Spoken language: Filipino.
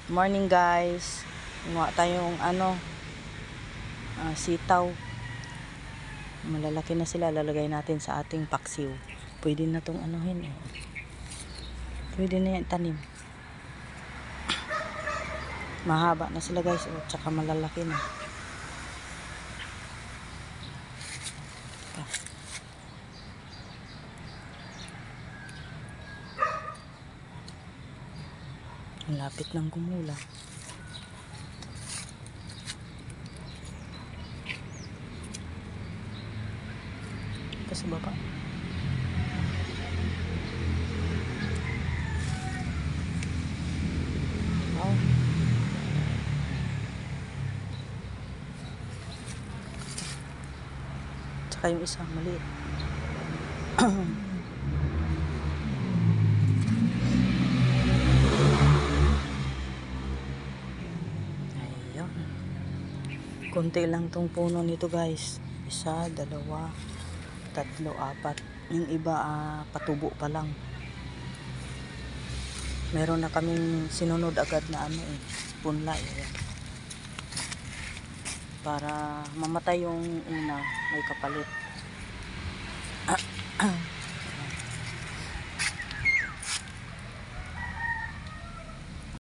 Morning guys. Gumawa tayong sitaw. Malalaki na sila, lalagay natin sa ating paksiw. Pwede na tong anuhin eh. Pwede na yan tanim. Mahaba na sila guys, tsaka malalaki na. Ang lapit ng gumula. Ito sa baba. Wow. Tsaka yung isa maliit. Ayun. Konti lang tong puno nito guys. Isa, dalawa, tatlo, apat. Yung iba patubo pa lang. Meron na kaming sinunod agad na punla para mamatay yung una, may kapalit.